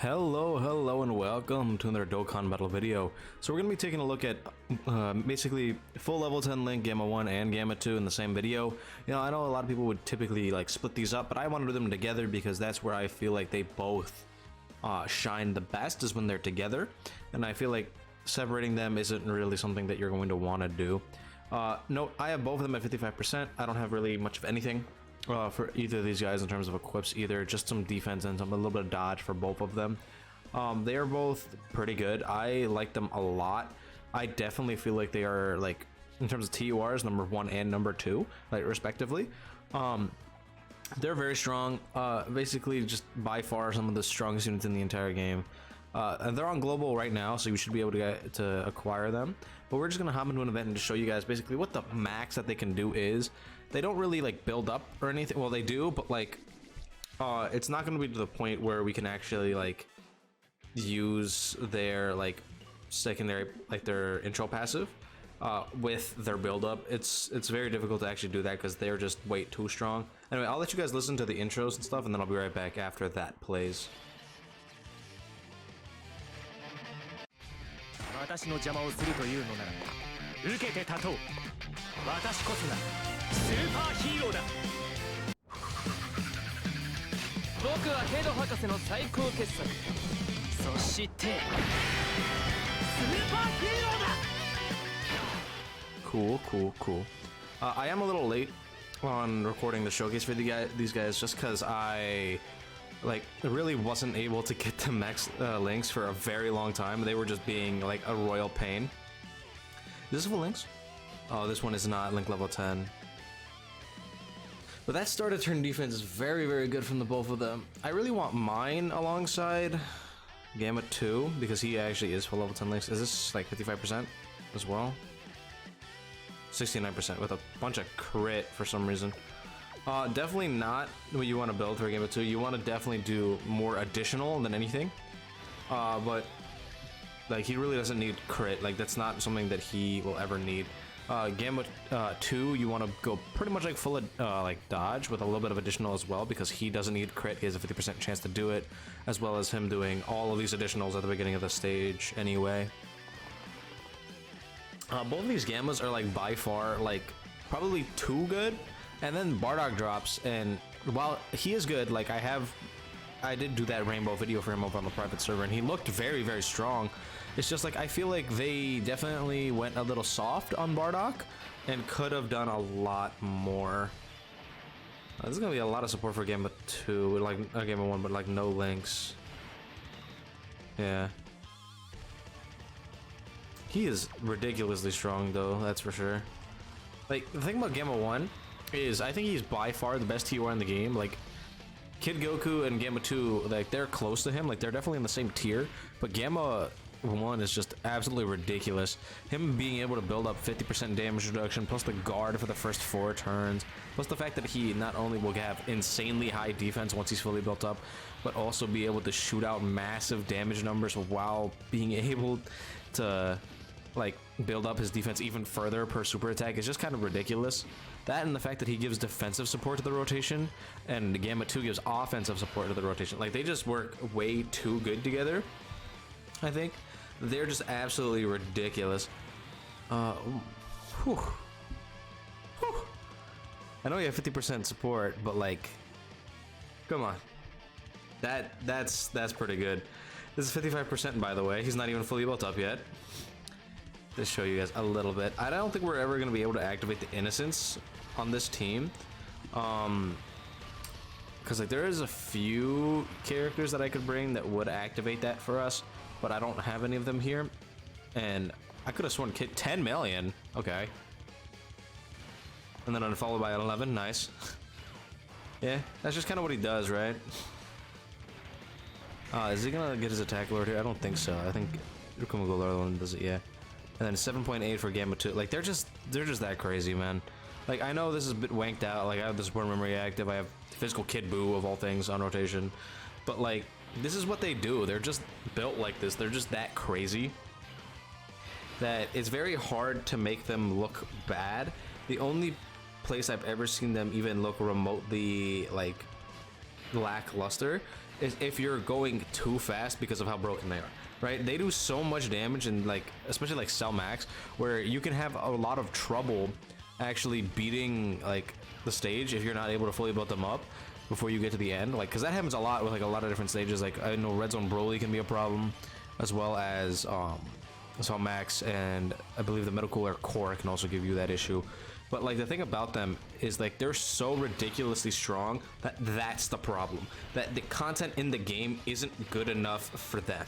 Hello, and welcome to another Dokkan battle video. So we're going to be taking a look at basically full level 10 Link, Gamma 1 and Gamma 2 in the same video. You know, I know a lot of people would typically like split these up, but I want to do them together because that's where I feel like they both shine the best, is when they're together. And I feel like separating them isn't really something that you're going to want to do. Note, I have both of them at 55%. I don't have really much of anything for either of these guys in terms of equips either, just some defense and a little bit of dodge for both of them. They are both pretty good. I like them a lot. I definitely feel like they are, like, in terms of TURs, number 1 and number 2, like, respectively. They're very strong, basically just by far some of the strongest units in the entire game. And they're on global right now, so you should be able to acquire them. But we're just gonna hop into an event and just show you guys basically what the max that they can do is. They don't really like build up or anything. Well, they do, but like, it's not gonna be to the point where we can actually like use their like secondary, like their intro passive, with their build up. It's very difficult to actually do that because they're just way too strong. Anyway, I'll let you guys listen to the intros and stuff, and then I'll be right back after that plays. 私の邪魔をするというのなら受けて立とう。私こそがスーパーヒーローだ。僕はヘド博士の最高傑作。そしてスーパーヒーローだ。 Cool. I am a little late on recording the showcase for these guys just because I really wasn't able to get to max links for a very long time. They were just being like a royal pain. Is this full links? Oh, this one is not link level 10. But that start of turn defense is very good from the both of them. I really want mine alongside Gamma 2 because he actually is full level 10 links. Is this like 55% as well? 69% with a bunch of crit for some reason. Definitely not what you want to build for Gamma 2. You want to definitely do more additional than anything. But like, he really doesn't need crit. Like, that's not something that he will ever need. Gamma 2, you want to go pretty much like full like dodge with a little bit of additional as well, because he doesn't need crit. He has a 50% chance to do it, as well as him doing all of these additionals at the beginning of the stage anyway. Both of these Gammas are like by far like probably too good. And then Bardock drops, and while he is good, like I did do that rainbow video for him over on the private server, and he looked very strong. It's just like, I feel like they definitely went a little soft on Bardock and could have done a lot more. There's gonna be a lot of support for Gamma 2, like Gamma 1, but like no links. Yeah. He is ridiculously strong though, that's for sure. Like, the thing about Gamma 1 is I think he's by far the best TUR in the game. Like, Kid Goku and Gamma 2, like, they're close to him, like they're definitely in the same tier, but Gamma 1 is just absolutely ridiculous. Him being able to build up 50% damage reduction, plus the guard for the first 4 turns, plus the fact that he not only will have insanely high defense once he's fully built up, but also be able to shoot out massive damage numbers while being able to like build up his defense even further per super attack is just kind of ridiculous. That and the fact that he gives defensive support to the rotation, and Gamma 2 gives offensive support to the rotation. Like, they just work way too good together. I think they're just absolutely ridiculous. Whew. I know you have 50% support, but like, come on. That's pretty good. This is 55%, by the way. He's not even fully built up yet. To show you guys a little bit, I don't think we're ever going to be able to activate the Innocence on this team, because like there is a few characters that I could bring that would activate that for us, but I don't have any of them here. And I could have sworn 10 million. Okay, and then unfollowed by 11. Nice. Yeah, that's just kind of what he does, right? Is he gonna get his attack lord here? I don't think so. I think Rukumo does it. Yeah. And then 7.8 for Gamma 2. Like, they're just that crazy, man. Like, I know this is a bit wanked out. Like, I have the support memory active. I have physical Kid Buu of all things on rotation. But like, this is what they do. They're just built like this. They're just that crazy that it's very hard to make them look bad. The only place I've ever seen them even look remotely like lackluster is if you're going too fast because of how broken they are, right? They do so much damage, and like especially like Cell Max, where you can have a lot of trouble actually beating like the stage if you're not able to fully build them up before you get to the end. Like, because that happens a lot with like a lot of different stages. Like I know Red Zone Broly can be a problem, as well as Cell Max, and I believe the Metal Cooler Core can also give you that issue. But like the thing about them is like they're so ridiculously strong that that's the problem. That the content in the game isn't good enough for them.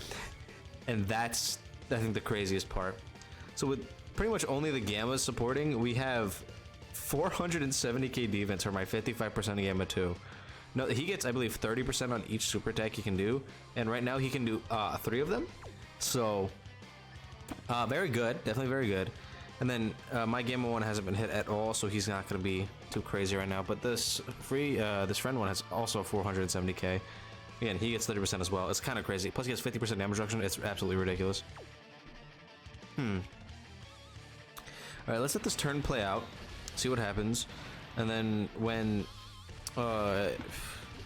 And that's, I think, the craziest part. So with pretty much only the Gammas supporting, we have 470k defense for my 55% Gamma 2. No, he gets, I believe, 30% on each super attack he can do. And right now he can do 3 of them. So, very good. Definitely very good. And then my Gamma 1 hasn't been hit at all, so he's not going to be too crazy right now. But this this friend one has also 470k. Again, he gets 30% as well. It's kind of crazy. Plus he has 50% damage reduction. It's absolutely ridiculous. Alright, let's let this turn play out. See what happens. And then when I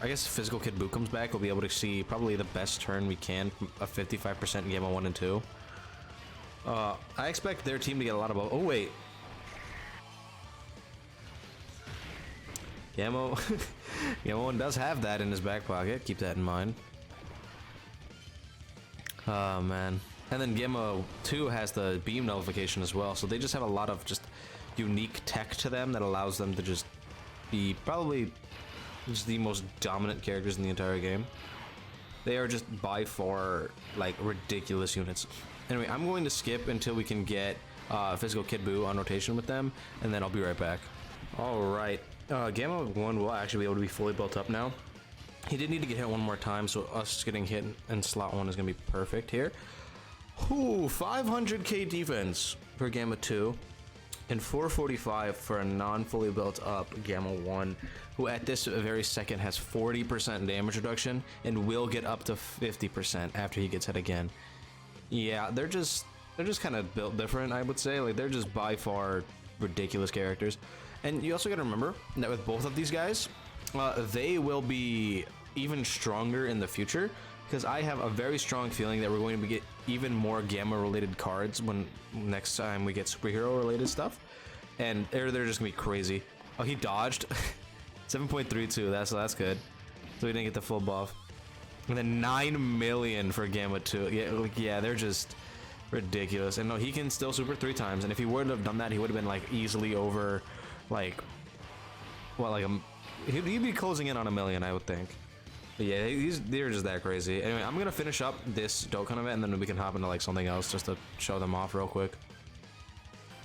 guess Physical Kid Buu comes back, we'll be able to see probably the best turn we can from a 55% Gamma 1 and 2. I expect their team to get a lot of... Oh, wait. Gamma... Gamma 1 does have that in his back pocket. Keep that in mind. Oh, man. And then Gamma 2 has the beam nullification as well. So they just have a lot of just unique tech to them that allows them to just be probably just the most dominant characters in the entire game. They are just by far, like, ridiculous units. Anyway, I'm going to skip until we can get Physical Kid Buu on rotation with them, and then I'll be right back. Alright, Gamma 1 will actually be able to be fully built up now. He did need to get hit one more time, so us getting hit in slot 1 is going to be perfect here. Ooh, 500k defense for Gamma 2, and 445 for a non-fully built up Gamma 1, who at this very second has 40% damage reduction, and will get up to 50% after he gets hit again. Yeah, they're just kind of built different, I would say. Like, they're just by far ridiculous characters. And you also got to remember that with both of these guys, they will be even stronger in the future, because I have a very strong feeling that we're going to get even more Gamma related cards when next time we get superhero related stuff, and they're just gonna be crazy. Oh, he dodged. 7.32. That's good. So he didn't get the full buff. And then 9 million for Gamma 2. Yeah, they're just ridiculous. And no, he can still super 3 times. And if he would have done that, he would have been like easily over, like, well, like he'd be closing in on 1 million, I would think. But yeah, they're just that crazy. Anyway, I'm gonna finish up this Dokkan event, and then we can hop into like something else just to show them off real quick.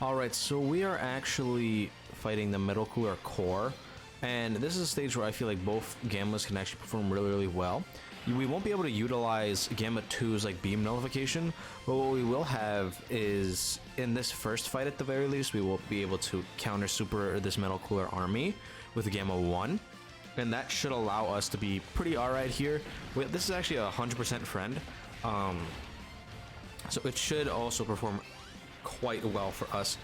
All right, so we are actually fighting the Metal Cooler Core, and this is a stage where I feel like both Gammas can actually perform really, really well. We won't be able to utilize Gamma 2's like beam nullification, but what we will have is, in this first fight at the very least, we will be able to counter super this Metal Cooler army with Gamma 1, and that should allow us to be pretty alright here. This is actually a 100% friend, so it should also perform quite well for us.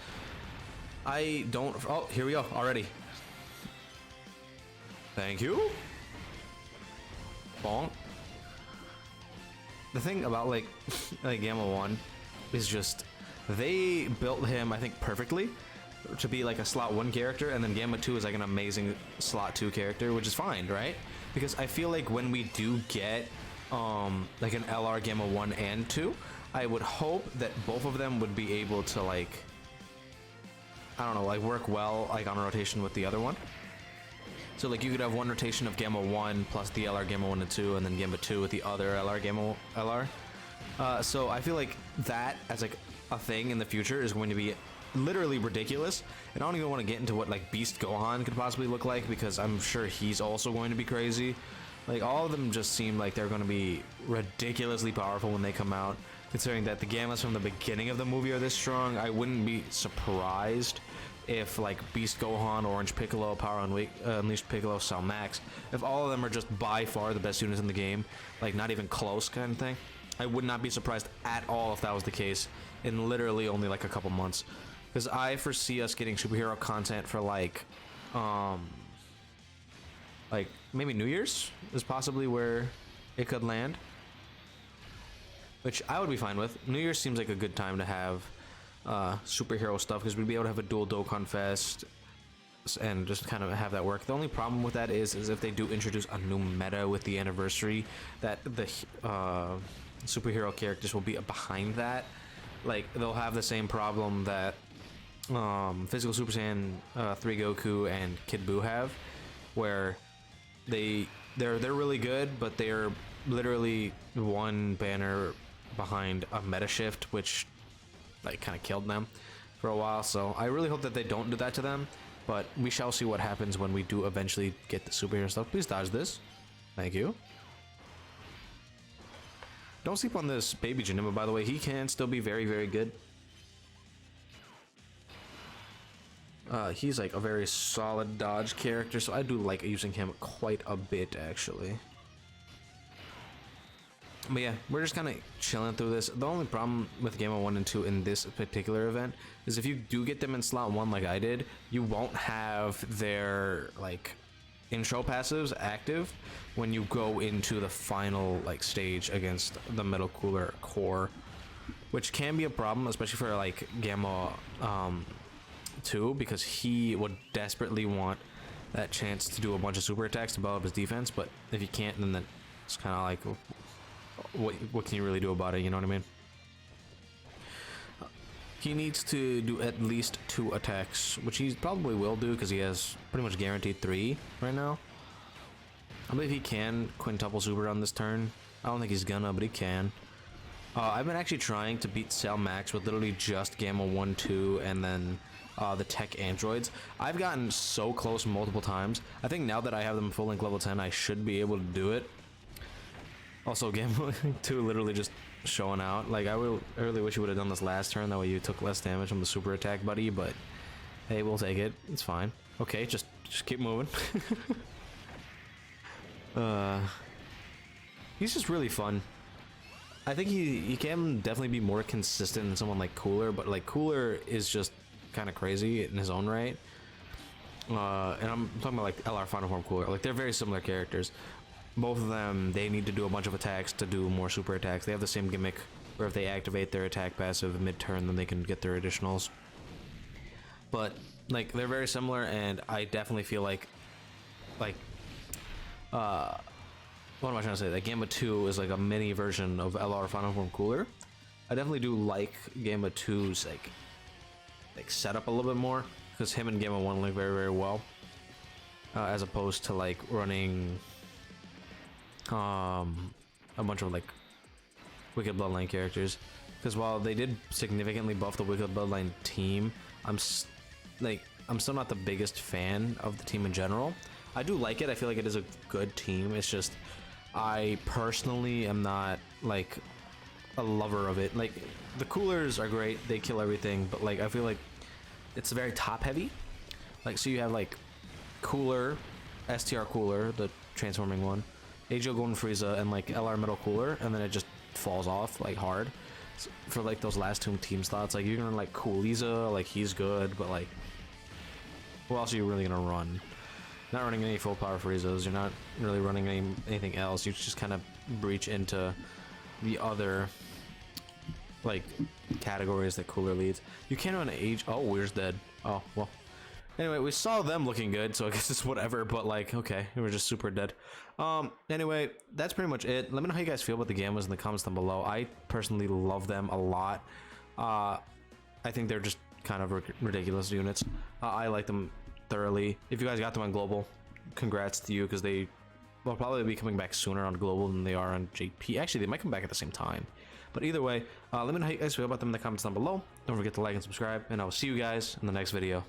Oh, here we go already. Thank you. Bonk. The thing about like Gamma 1 is just they built him, I think, perfectly to be like a slot 1 character, and then Gamma 2 is like an amazing slot 2 character, which is fine, right? Because I feel like when we do get like an LR Gamma 1 and 2, I would hope that both of them would be able to, like, I don't know, like work well like on rotation with the other one. So like you could have one rotation of Gamma 1 plus the LR Gamma 1 and 2, and then Gamma 2 with the other LR Gamma LR. So I feel like that as like a thing in the future is going to be literally ridiculous. And I don't even want to get into what like Beast Gohan could possibly look like, because I'm sure he's also going to be crazy. Like all of them just seem like they're going to be ridiculously powerful when they come out. Considering that the Gammas from the beginning of the movie are this strong, I wouldn't be surprised if like Beast Gohan, Orange Piccolo, Power Unleashed Piccolo, Cell Max, if all of them are just by far the best units in the game, like not even close kind of thing, I would not be surprised at all if that was the case in literally only like a couple months. Because I foresee us getting superhero content for like maybe New Year's is possibly where it could land, which I would be fine with. New Year seems like a good time to have superhero stuff, because we'd be able to have a dual Dokkan Fest and just kind of have that work. The only problem with that is if they do introduce a new meta with the anniversary, that the superhero characters will be behind that. Like, they'll have the same problem that Physical Super Saiyan 3 Goku and Kid Buu have, where they're really good, but they're literally one banner behind a meta shift, which like kind of killed them for a while. So I really hope that they don't do that to them, but we shall see what happens when we do eventually get the superhero stuff. Please dodge this. Thank you. Don't sleep on this baby Janemba, by the way. He can still be very, very good. He's like a very solid dodge character, so I do like using him quite a bit, actually. But yeah, we're just kind of chilling through this. The only problem with Gamma 1 and 2 in this particular event is if you do get them in slot 1 like I did, you won't have their like intro passives active when you go into the final like stage against the Metal Cooler core, which can be a problem, especially for like Gamma 2, because he would desperately want that chance to do a bunch of super attacks to build up his defense. But if you can't, then it's kind of like, what can you really do about it? You know what I mean? He needs to do at least 2 attacks, which he probably will do because he has pretty much guaranteed 3 right now. I believe he can quintuple super on this turn. I don't think he's gonna, but he can. I've been actually trying to beat Cell Max with literally just Gamma 1, 2, and then the tech androids. I've gotten so close multiple times. I think now that I have them full link level 10, I should be able to do it. Also, Gamma 2 literally just showing out. Like, I really wish you would have done this last turn. That way you took less damage from the super attack, buddy. But hey, we'll take it. It's fine. Okay, just keep moving. He's just really fun. I think he can definitely be more consistent than someone like Cooler, but like Cooler is just kind of crazy in his own right. And I'm talking about like LR Final Form Cooler. Like, they're very similar characters. Both of them, they need to do a bunch of attacks to do more super attacks. They have the same gimmick where if they activate their attack passive mid-turn, then they can get their additionals. But like, they're very similar, and I definitely feel like what am I trying to say? That Gamma 2 is like a mini version of LR Final Form Cooler. I definitely do like Gamma 2's like setup a little bit more, because him and Gamma 1 link very, very well, as opposed to like running a bunch of like Wicked Bloodline characters. Because while they did significantly buff the Wicked Bloodline team, I'm still not the biggest fan of the team in general. I do like it. I feel like it is a good team. It's just, I personally am not like a lover of it. Like, the Coolers are great, they kill everything, but like, I feel like it's very top heavy. Like, so you have like Cooler, STR Cooler, the transforming one, AGL Golden Frieza, and like LR Metal Cooler, and then it just falls off like hard. So for like those last 2 team slots, like, you're gonna like Cooliza, like, he's good, but like, who else are you really gonna run? Not running any full power Friezas, you're not really running anything else. You just kind of breach into the other like categories that Cooler leads. You can't run age. Oh, Weir's dead. Oh, well. Anyway, we saw them looking good, so I guess it's whatever, but like, okay, we were just super dead. Anyway, that's pretty much it. Let me know how you guys feel about the Gammas in the comments down below. I personally love them a lot. I think they're just kind of ridiculous units. I like them thoroughly. If you guys got them on global, congrats to you, because they will probably be coming back sooner on global than they are on JP. Actually, they might come back at the same time. But either way, let me know how you guys feel about them in the comments down below. Don't forget to like and subscribe, and I will see you guys in the next video.